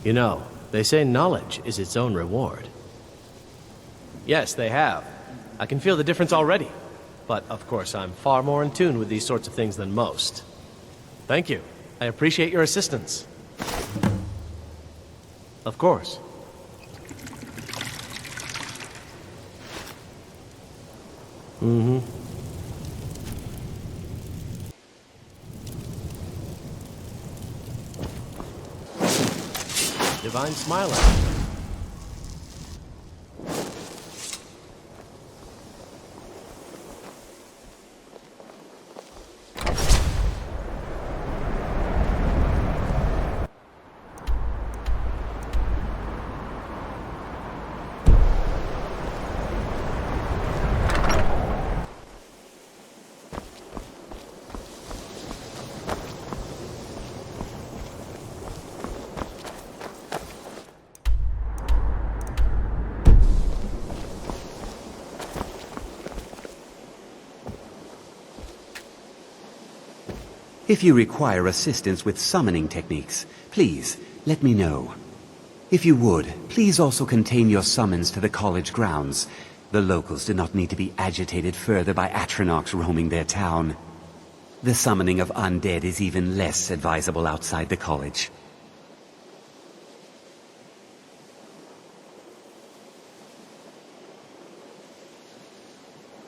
You know, they say knowledge is its own reward. Yes, they have. I can feel the difference already. But, of course, I'm far more in tune with these sorts of things than most. Thank you. I appreciate your assistance. Of course. Mm-hmm. Divine Smiler. If you require assistance with summoning techniques, please let me know. If you would, please also contain your summons to the college grounds. The locals do not need to be agitated further by Atronachs roaming their town. The summoning of undead is even less advisable outside the college.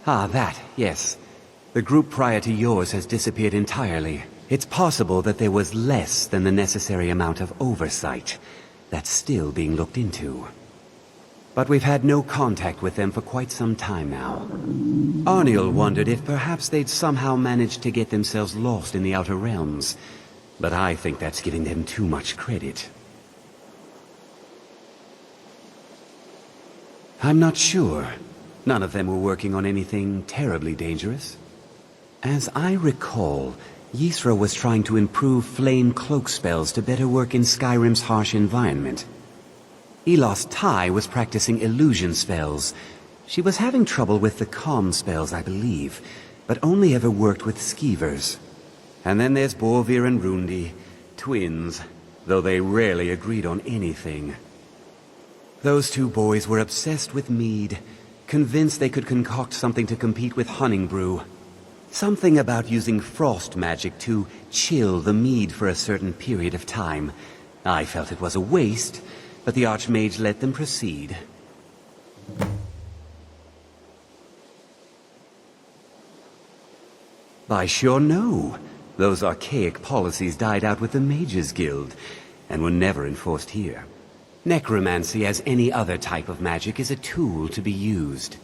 Ah, that, yes. The group prior to yours has disappeared entirely. It's possible that there was less than the necessary amount of oversight. That's still being looked into. But we've had no contact with them for quite some time now. Arniel wondered if perhaps they'd somehow managed to get themselves lost in the Outer Realms. But I think that's giving them too much credit. I'm not sure. None of them were working on anything terribly dangerous. As I recall, Ysra was trying to improve flame cloak spells to better work in Skyrim's harsh environment. Elos Tai was practicing illusion spells. She was having trouble with the calm spells, I believe, but only ever worked with skeevers. And then there's Borvir and Rundi, twins, though they rarely agreed on anything. Those two boys were obsessed with mead, convinced they could concoct something to compete with Honningbrew. Something about using frost magic to chill the mead for a certain period of time. I felt it was a waste, but the Archmage let them proceed. I sure know. Those archaic policies died out with the Mages Guild, and were never enforced here. Necromancy, as any other type of magic, is a tool to be used.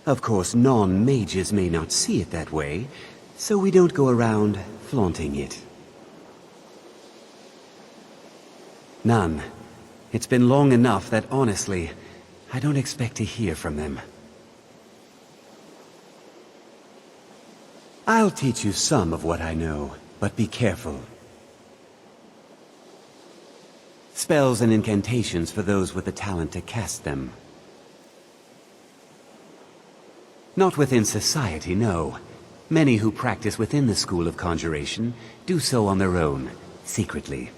Of course, non-mages may not see it that way, so we don't go around flaunting it. None. It's been long enough that, honestly, I don't expect to hear from them. I'll teach you some of what I know, but be careful. Spells and incantations for those with the talent to cast them. Not within society, no. Many who practice within the School of Conjuration do so on their own, secretly.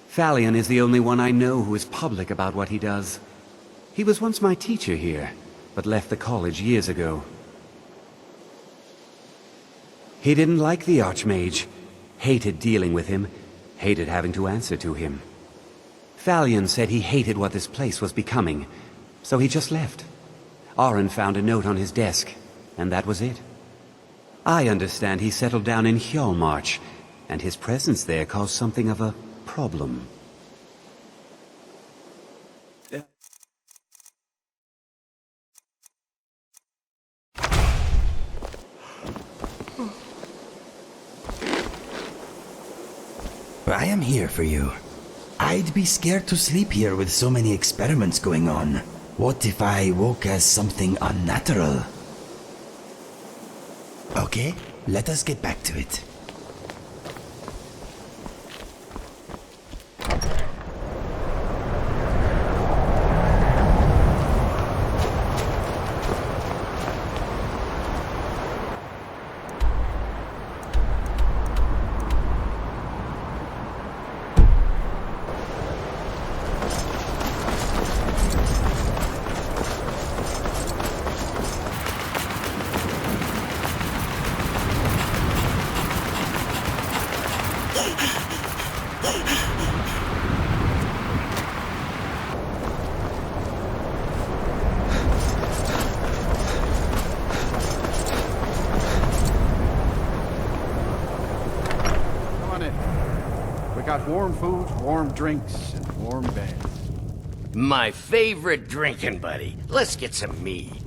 Phalion is the only one I know who is public about what he does. He was once my teacher here, but left the college years ago. He didn't like the Archmage, hated dealing with him, hated having to answer to him. Phalion said he hated what this place was becoming, so he just left. Aron found a note on his desk, and that was it. I understand he settled down in Hjalmarch, and his presence there caused something of a problem. I am here for you. I'd be scared to sleep here with so many experiments going on. What if I woke as something unnatural? Okay, let us get back to it. We got warm food, warm drinks, and warm beds. My favorite drinking buddy. Let's get some mead.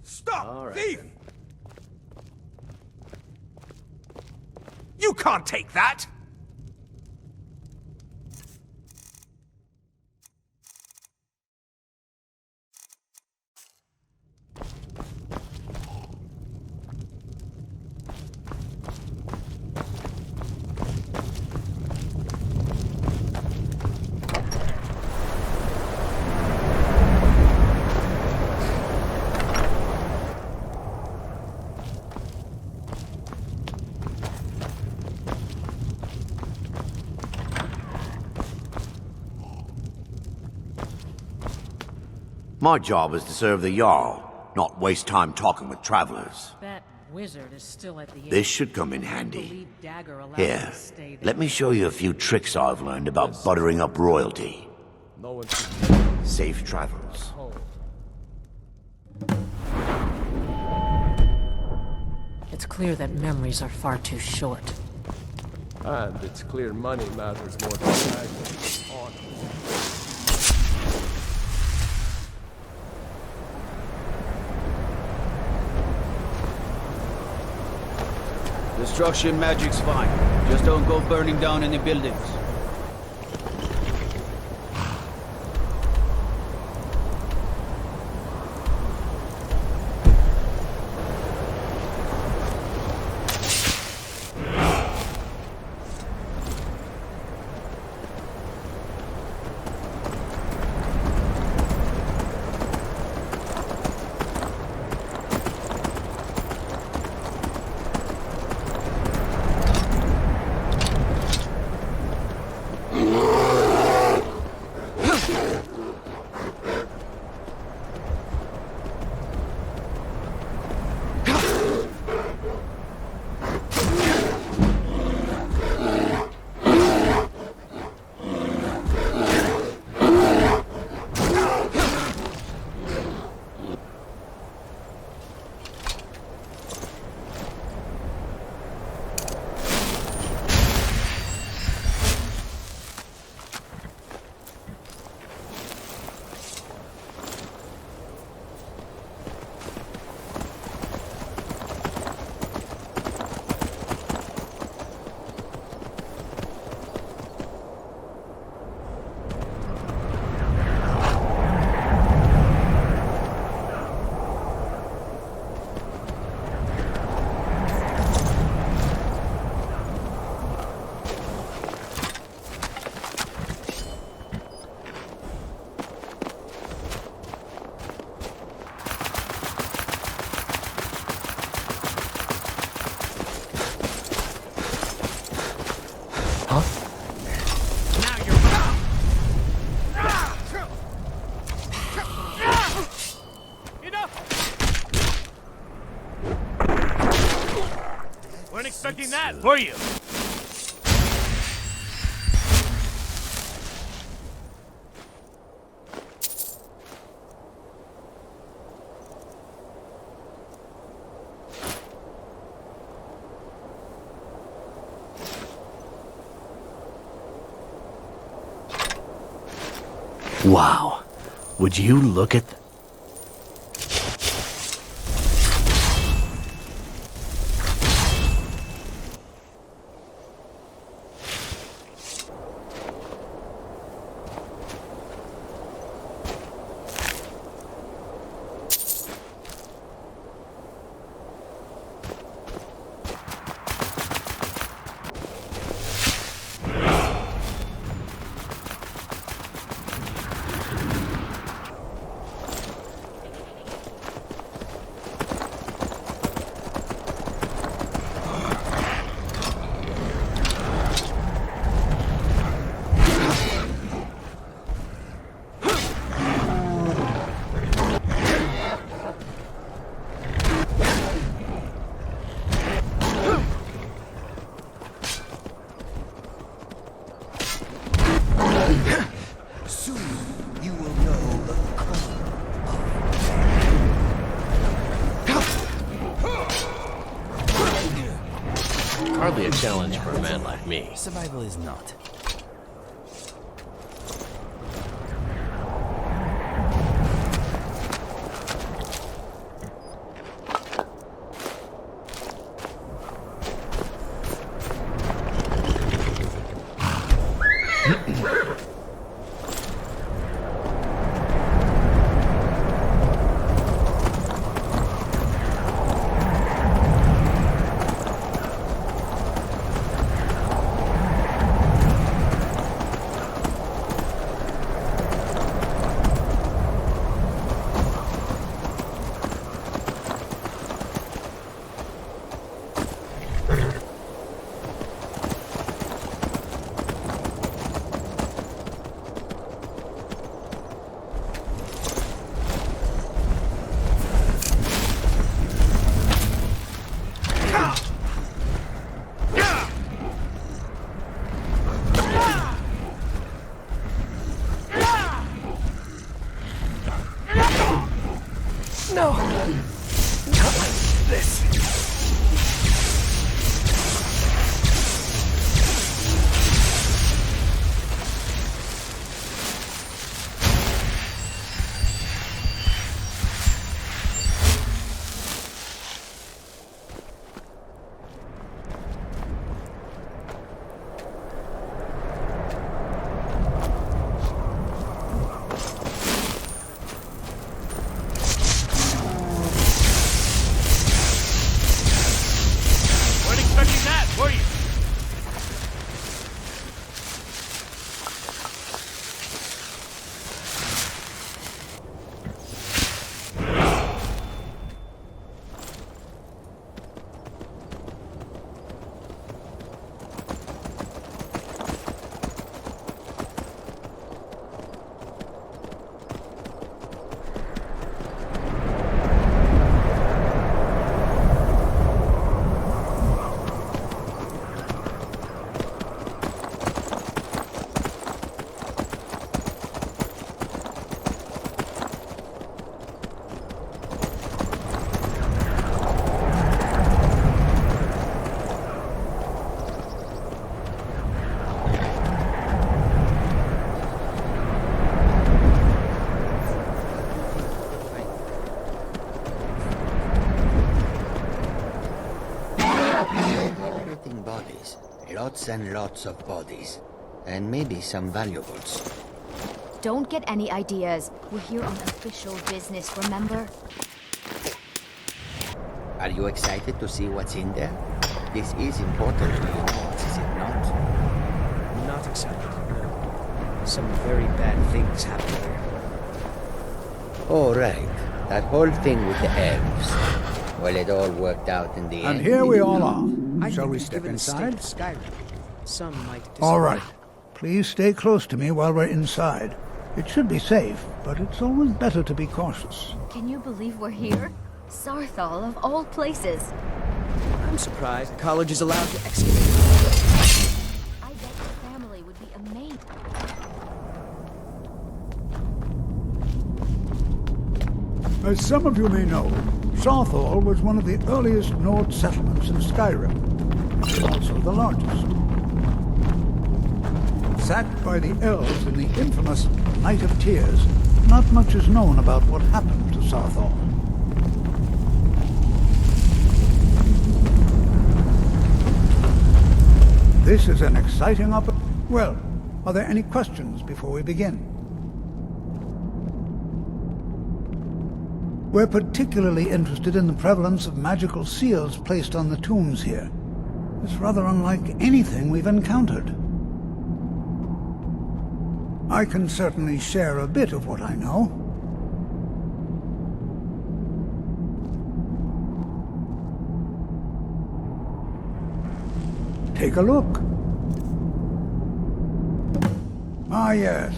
Stop! Thief! You can't take that! My job is to serve the Jarl, not waste time talking with travelers. That wizard is still at the end. This should come in I handy. believe Dagger allows Here, him to stay there. let me show you a few tricks I've learned about buttering up royalty. No one can Safe travels. hold. It's clear that memories are far too short. And it's clear money matters more than honor. Destruction magic's fine. Just don't go burning down any buildings. Weren't expecting that, were you? Wow. Would you look at... Hardly a challenge for a man like me. Survival is not. Bodies. Lots and lots of bodies. And maybe some valuables. Don't get any ideas. We're here on official business, remember? Are you excited to see what's in there? This is important to you, is it not? Not excited, no. Some very bad things happen here. Oh, right. That whole thing with the elves. Well, it all worked out in the end. And here we all are. I Shall think we it's step given a state inside? of Skyrim. Some might disagree. All right. Please stay close to me while we're inside. It should be safe, but it's always better to be cautious. Can you believe we're here? Saarthal, of all places. I'm surprised the college is allowed to excavate. I bet your family would be amazed. As some of you may know, Saarthal was one of the earliest Nord settlements in Skyrim, and also the largest. Sacked by the elves in the infamous Night of Tears, not much is known about what happened to Saarthal. This is an exciting Well, are there any questions before we begin? We're particularly interested in the prevalence of magical seals placed on the tombs here. It's rather unlike anything we've encountered. I can certainly share a bit of what I know. Take a look. Ah, yes.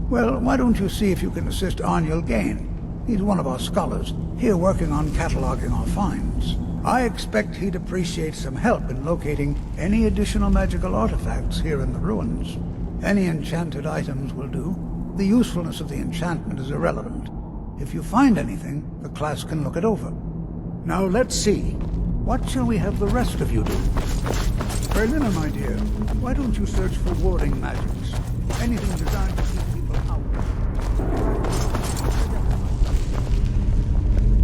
Well, why don't you see if you can assist Arniel Gain? He's one of our scholars, here working on cataloging our finds. I expect he'd appreciate some help in locating any additional magical artifacts here in the ruins. Any enchanted items will do. The usefulness of the enchantment is irrelevant. If you find anything, the class can look it over. Now let's see. What shall we have the rest of you do? Berliner, my dear, why don't you search for warding magics? Anything designed to keep people out.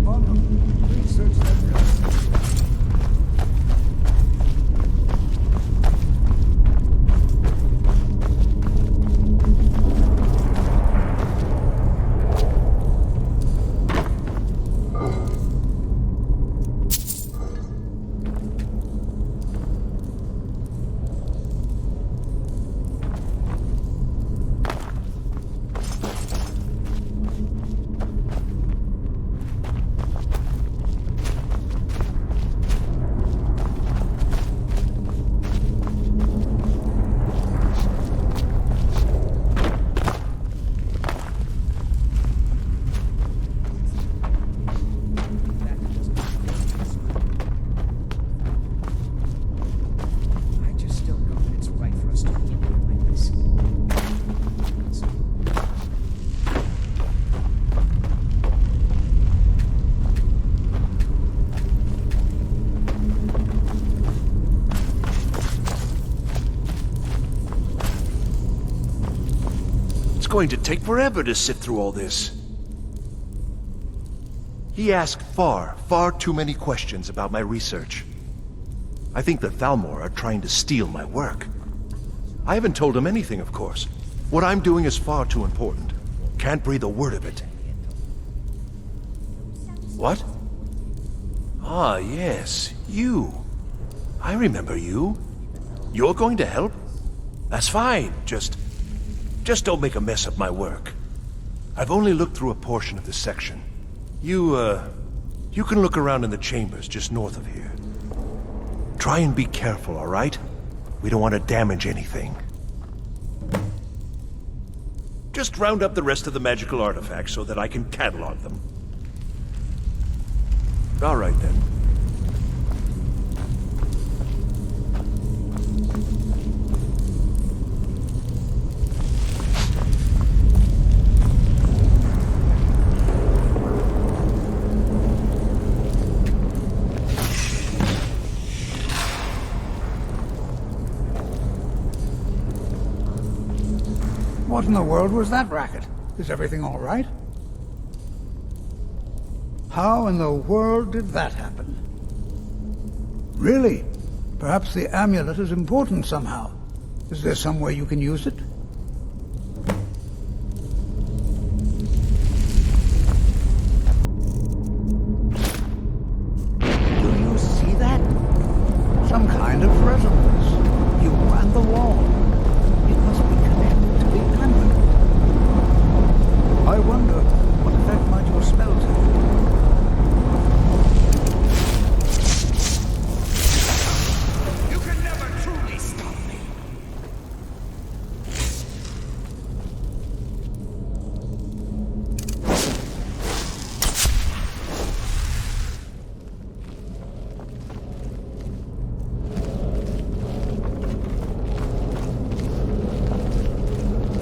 Arnold, please search that room. Going to take forever to sift through all this. He asked far too many questions about my research. I think the Thalmor are trying to steal my work. I haven't told him anything, of course. What I'm doing is far too important. Can't breathe a word of it. What? Ah, yes, you. I remember you. You're going to help? That's fine, just don't make a mess of my work. I've only looked through a portion of the section. You can look around in the chambers just north of here. Try and be careful, all right? We don't want to damage anything. Just round up the rest of the magical artifacts so that I can catalog them. All right, then. What in the world was that racket? Is everything all right? How in the world did that happen? Really? Perhaps the amulet is important somehow. Is there some way you can use it? Do you see that? Some kind of resonance. You and the wall. It must be connected to the amulet. I wonder what effect might your spells have. You can never truly stop me.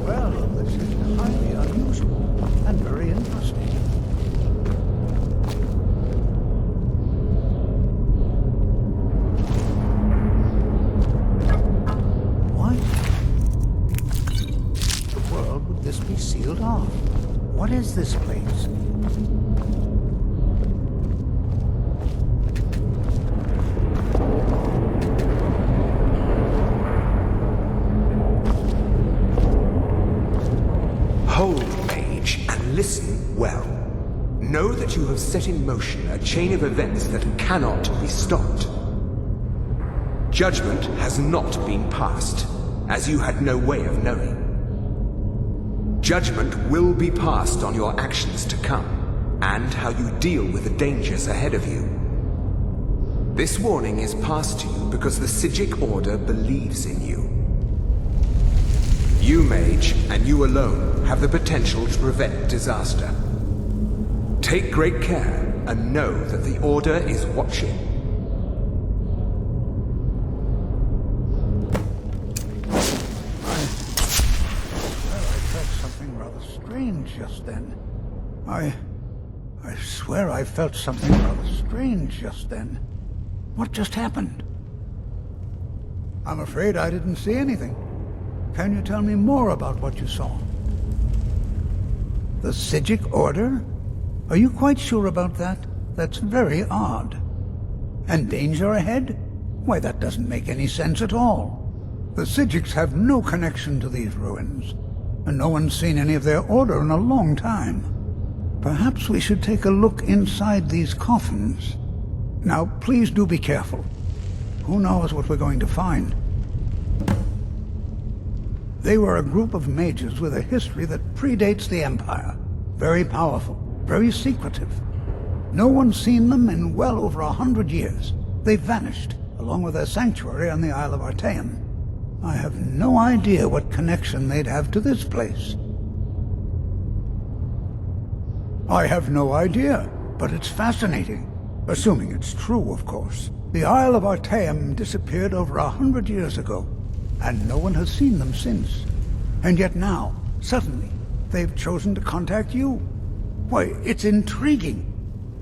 Well, this is highly unusual and very interesting. Why in the world would this be sealed off? What is this place? Hold, mage, and listen well. Know that you have set in motion a chain of events that cannot be stopped. Judgment has not been passed, as you had no way of knowing. Judgment will be passed on your actions to come, and how you deal with the dangers ahead of you. This warning is passed to you because the Psijic Order believes in you. You, mage, and you alone, have the potential to prevent disaster. Take great care, and know that the Order is watching. I felt something rather strange just then. I swear I felt something rather strange just then. What just happened? I'm afraid I didn't see anything. Can you tell me more about what you saw? The Psijic Order? Are you quite sure about that? That's very odd. And danger ahead? Why, that doesn't make any sense at all. The Psijics have no connection to these ruins, and no one's seen any of their order in a long time. Perhaps we should take a look inside these coffins. Now, please do be careful. Who knows what we're going to find? They were a group of mages with a history that predates the Empire. Very powerful, very secretive. No one's seen them in well over 100 years. They vanished, along with their sanctuary on the Isle of Artaeum. I have no idea what connection they'd have to this place. I have no idea, but it's fascinating. Assuming it's true, of course. The Isle of Artaeum disappeared over 100 years ago, and no one has seen them since. And yet now, suddenly, they've chosen to contact you. Why, it's intriguing.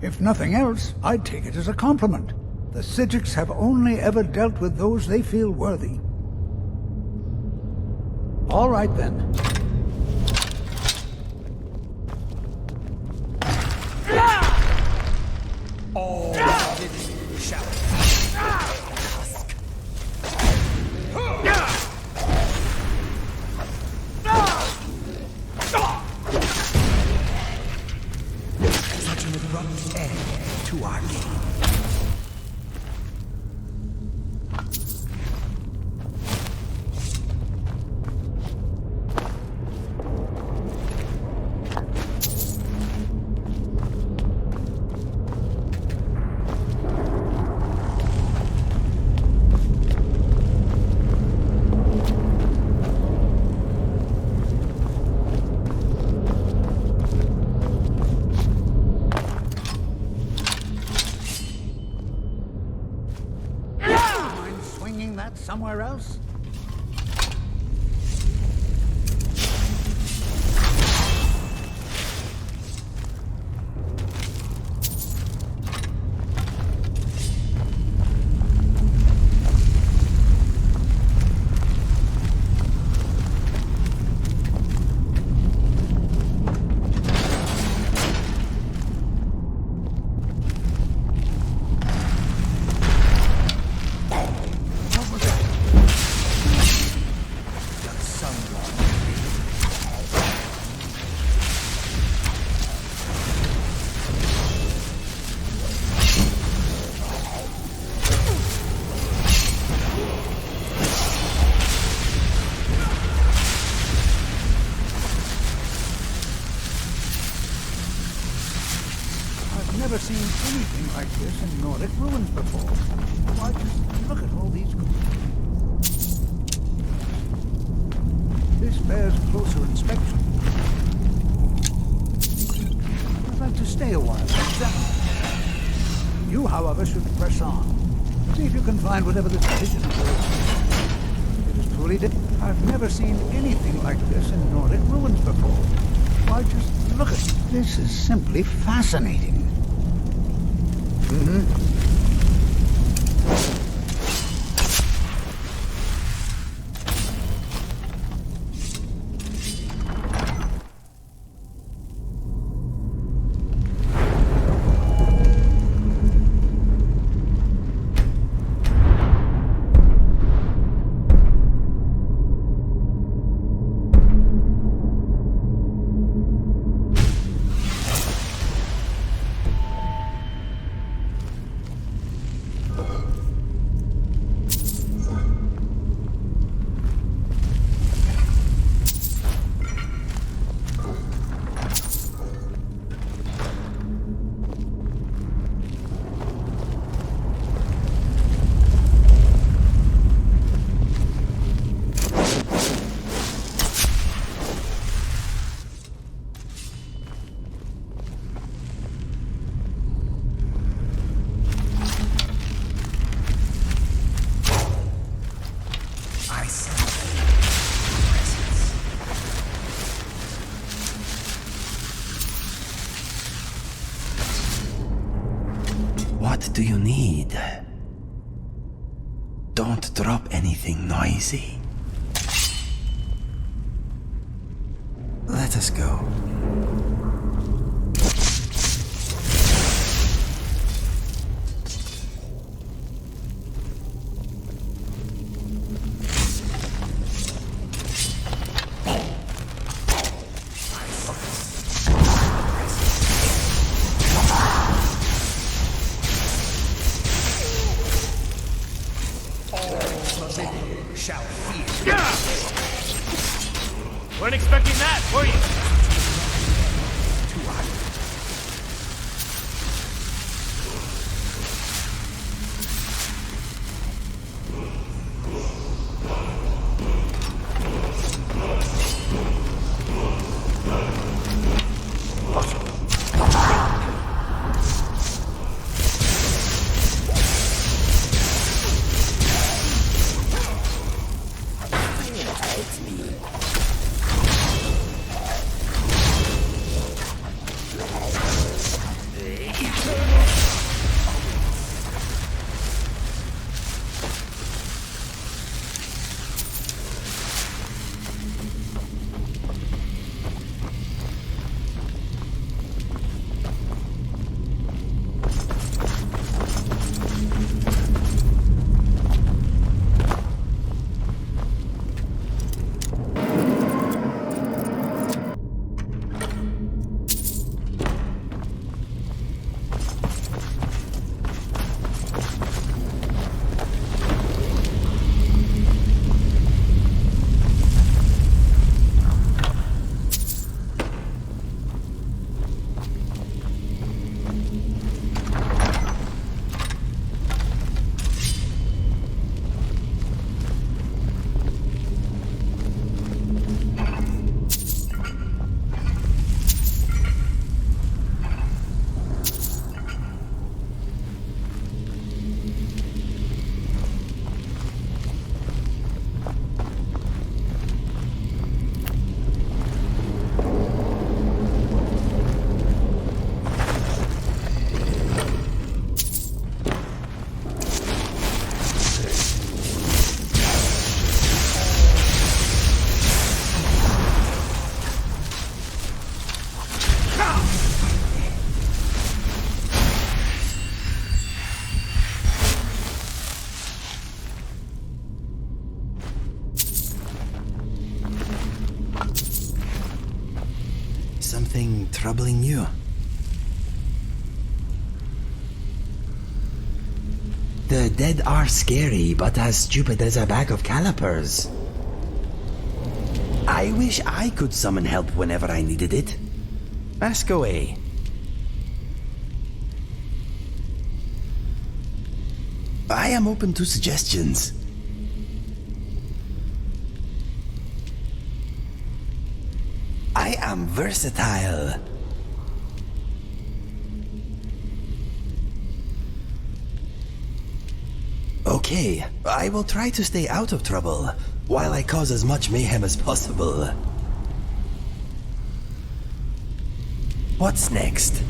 If nothing else, I'd take it as a compliment. The Psijics have only ever dealt with those they feel worthy. All right, then. Oh, shall such an abrupt end to our game. Somewhere else? Never seen anything like this in Nordic ruins before. Why, just look at all these... This bears closer inspection. I'd like to stay a while. You, however, should press on. See if you can find whatever this pigeon is. It is truly different. I've never seen anything like this in Nordic ruins before. Why, just look at it. This is simply fascinating. What do you need? don't drop anything noisy. Let us go. Weren't expecting that, were you? Something troubling you? The dead are scary, but as stupid as a bag of calipers. I wish I could summon help whenever I needed it. Ask away. I am open to suggestions. I am versatile. Okay, I will try to stay out of trouble, while I cause as much mayhem as possible. What's next?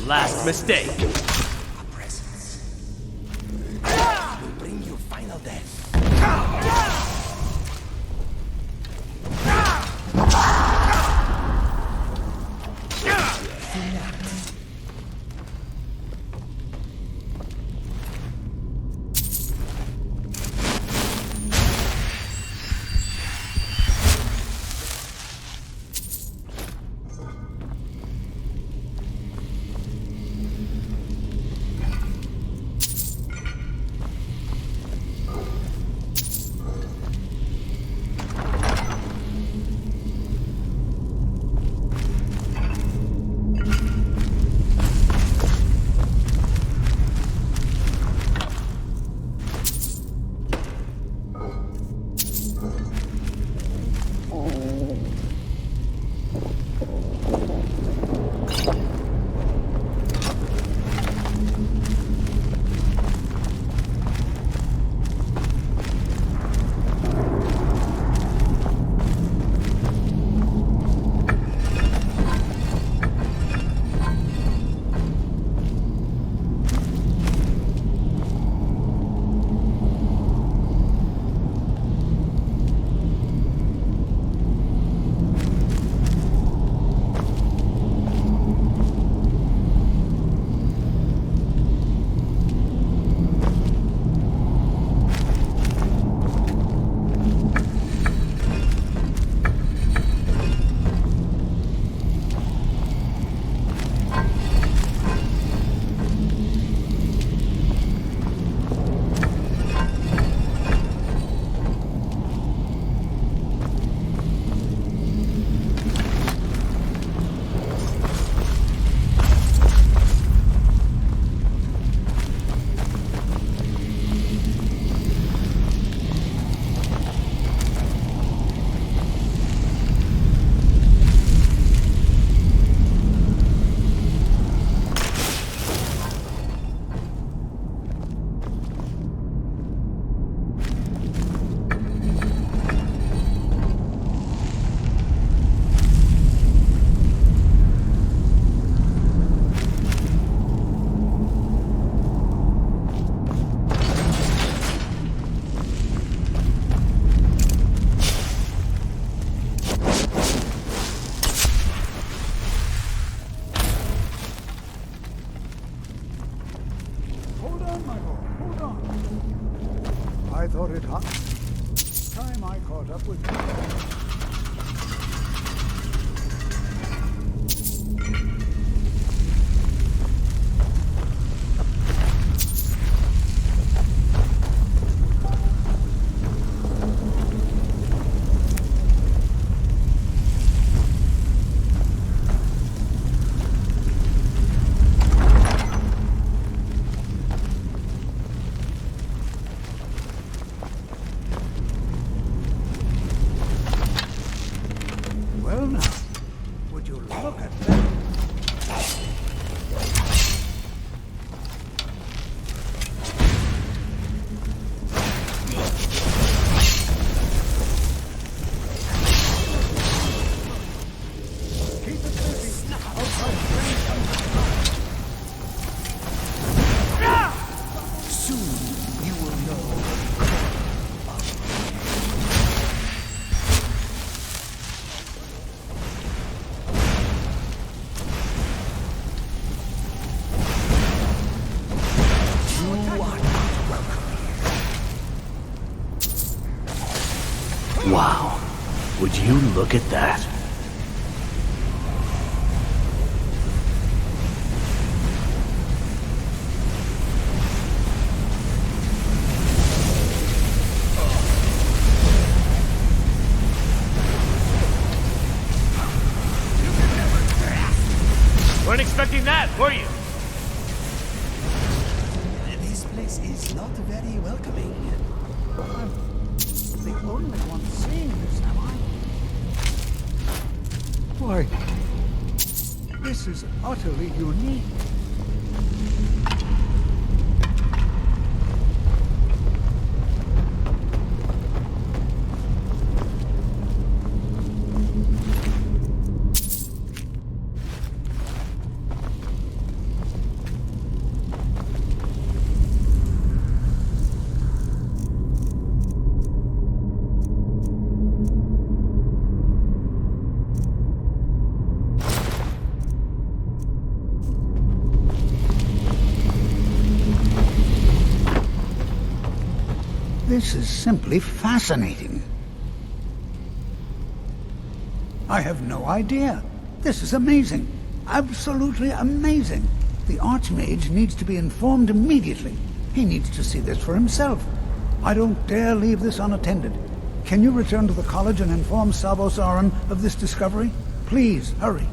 Last mistake. A presence. Will bring you final death. Time I caught up with you. Well now, would you look at that? Keep it busy. Outside Soon you will know. Wow. Would you look at that? Weren't expecting that, were you? This place is not very welcoming. I'm the only one seeing this, am I? Why, this is utterly unique. This is simply fascinating. I have no idea. This is amazing. Absolutely amazing. The Archmage needs to be informed immediately. He needs to see this for himself. I don't dare leave this unattended. Can you return to the college and inform Sabo Saran of this discovery? Please, hurry.